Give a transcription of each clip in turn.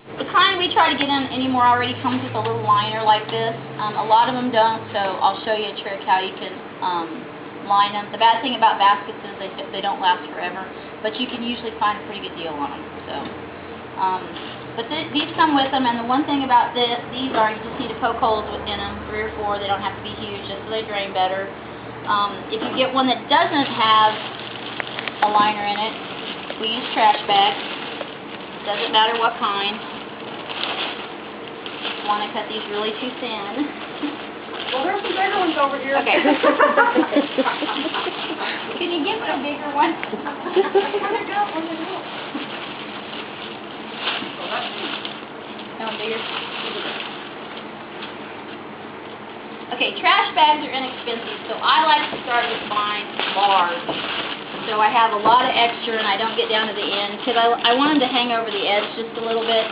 The kind we try to get in anymore already comes with a little liner like this. A lot of them don't, so I'll show you a trick how you can line them. The bad thing about baskets is they don't last forever, but you can usually find a pretty good deal on them. So, but these come with them, and the one thing about these are you just need to poke holes in them, 3 or 4. They don't have to be huge, just so they drain better. If you get one that doesn't have a liner in it, we use trash bags. Doesn't matter what kind. Want to cut these really too thin. Well, there's some bigger ones over here. Okay. Can you give me a bigger one? Where'd it go? That one bigger? Okay, trash bags are inexpensive, so I like to start with mine large. So I have a lot of extra and I don't get down to the end because I want them to hang over the edge just a little bit.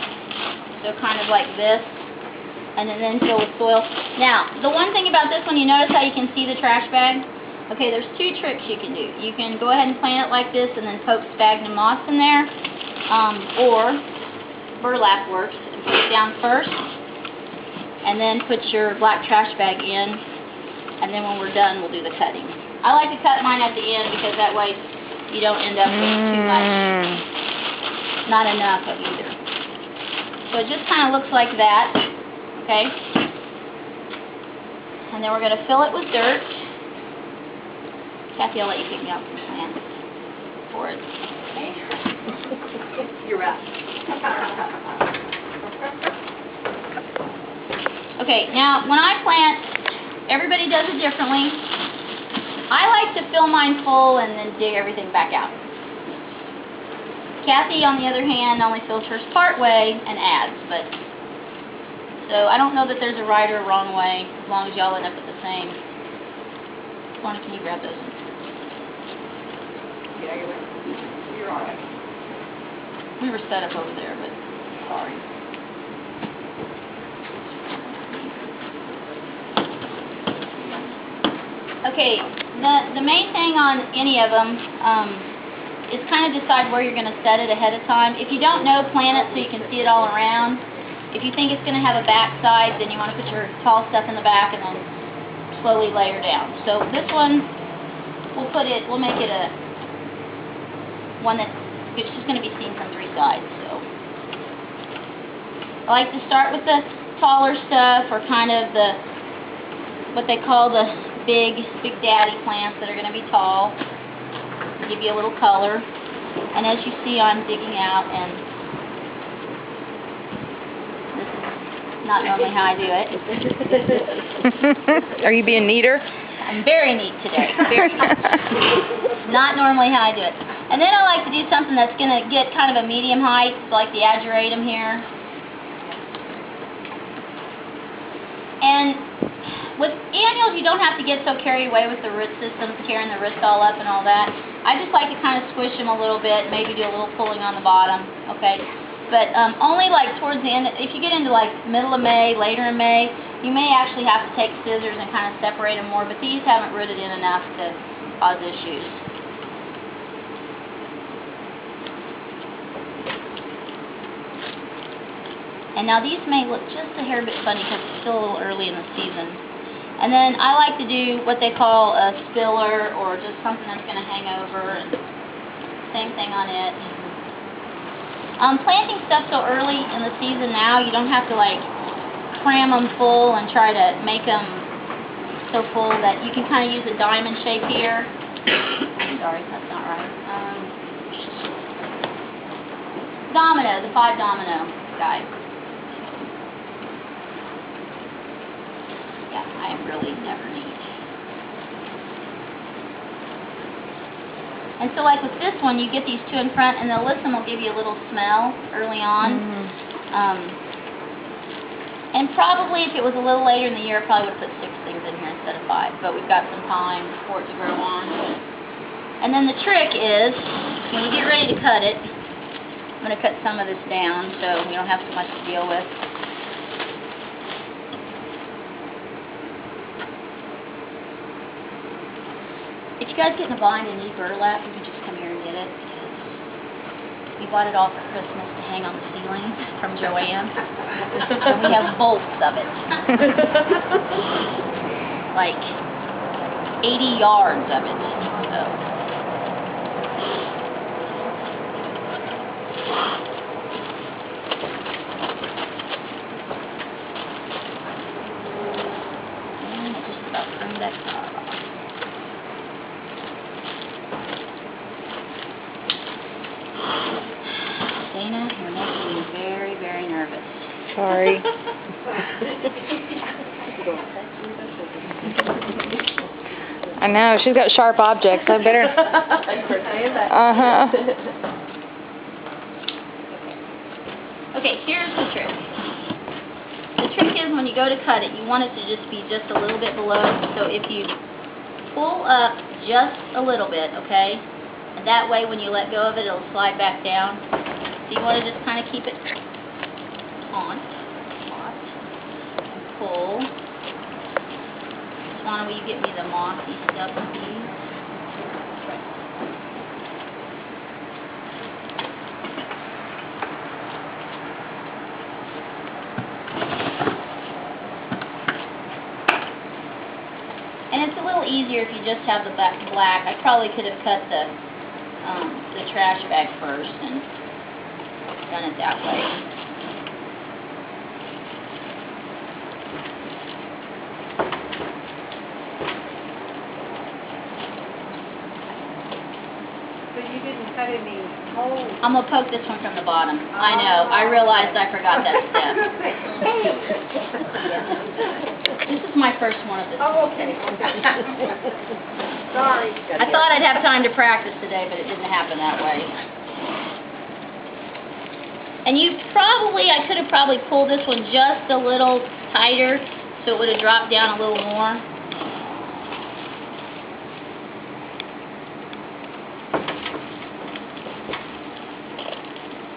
So kind of like this. And then fill with soil. Now, the one thing about this one, you notice how you can see the trash bag? Okay, there's 2 tricks you can do. You can go ahead and plant it like this and then poke sphagnum moss in there. Or burlap works. And put it down first. And then put your black trash bag in. And then when we're done, we'll do the cutting. I like to cut mine at the end because that way you don't end up with too much. Not enough of either. So it just kind of looks like that. Okay? And then we're going to fill it with dirt. Kathy, I'll let you pick me out some plants for it. Okay? You're up. Okay, now when I plant, everybody does it differently. I like to fill mine full and then dig everything back out. Kathy, on the other hand, only fills hers part way and adds, but so I don't know that there's a right or a wrong way, as long as y'all end up with the same. Lorna, can you grab those? Yeah, you're all right. We were set up over there, but sorry. Okay, the main thing on any of them is kind of decide where you're going to set it ahead of time. If you don't know, plant it so you can see it all around. If you think it's going to have a back side, then you want to put your tall stuff in the back and then slowly layer down. So this one, we'll make it a one that's just going to be seen from 3 sides. So I like to start with the taller stuff, or kind of what they call the big daddy plants that are going to be tall. Give you a little color. And as you see, I'm digging out, and not normally how I do it. Are you being neater? I'm very neat today. Very neat. Not normally how I do it. And then I like to do something that's going to get kind of a medium height, like the ageratum here. And with annuals, you don't have to get so carried away with the root systems, tearing the roots all up and all that. I just like to kind of squish them a little bit, maybe do a little pulling on the bottom. Okay. But only like towards the end, if you get into like middle of May, later in May, you may actually have to take scissors and kind of separate them more, but these haven't rooted in enough to cause issues. And now these may look just a hair bit funny because it's still a little early in the season. And then I like to do what they call a spiller, or just something that's going to hang over, and same thing on it. Planting stuff so early in the season now, you don't have to like cram them full and try to make them so full that you can kind of use a diamond shape here. Sorry, that's not right. Domino, the 5 domino guy. Yeah, I am really never neat. And so like with this one, you get these 2 in front, and the alyssum will give you a little smell early on. And probably if it was a little later in the year, I probably would have put 6 things in here instead of 5. But we've got some time for it to grow on. And then the trick is, when you get ready to cut it, I'm going to cut some of this down so we don't have so much to deal with. If you guys get in a bind and need burlap, you can just come here and get it. We bought it all for Christmas to hang on the ceiling from Joanne. And we have bolts of it. Like 80 yards of it. So. And it just about turned that car off. Dana, you're making me very, very nervous. Sorry. I know, she's got sharp objects. I better... Uh-huh. Okay, here's the trick. The trick is when you go to cut it, you want it to just be just a little bit below. So if you pull up just a little bit, okay, and that way when you let go of it, it'll slide back down. So you want to just kind of keep it on, and pull. Swana, will you get me the mossy stuff, please? And it's a little easier if you just have the black. I probably could have cut the trash bag first and done it that way. So you didn't cut any holes? I'm going to poke this one from the bottom. I know. I realized I forgot that step. This is my first one of this. Oh, okay. Sorry. I thought I'd have time to practice today, but it didn't happen that way. And I could have probably pulled this one just a little tighter so it would have dropped down a little more.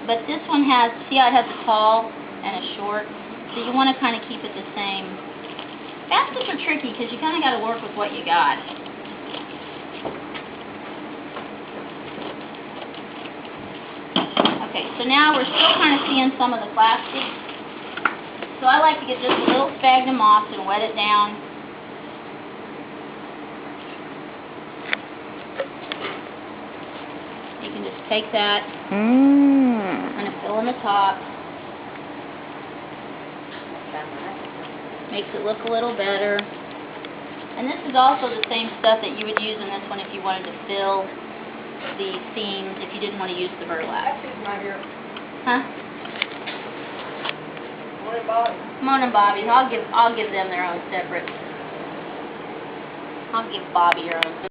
But this one has, see how it has a tall and a short? So you want to kind of keep it the same. Baskets are tricky because you kind of got to work with what you got. Okay, so now we're still kind of seeing some of the plastic. So I like to get just a little sphagnum moss and wet it down. You can just take that, kind of fill in the top. Makes it look a little better. And this is also the same stuff that you would use in this one if you wanted to fill the seams if you didn't want to use the burlap. That's his right here. Huh? Morning, Bobby. Simone and Bobby. I'll give them their own separate. I'll give Bobby your own.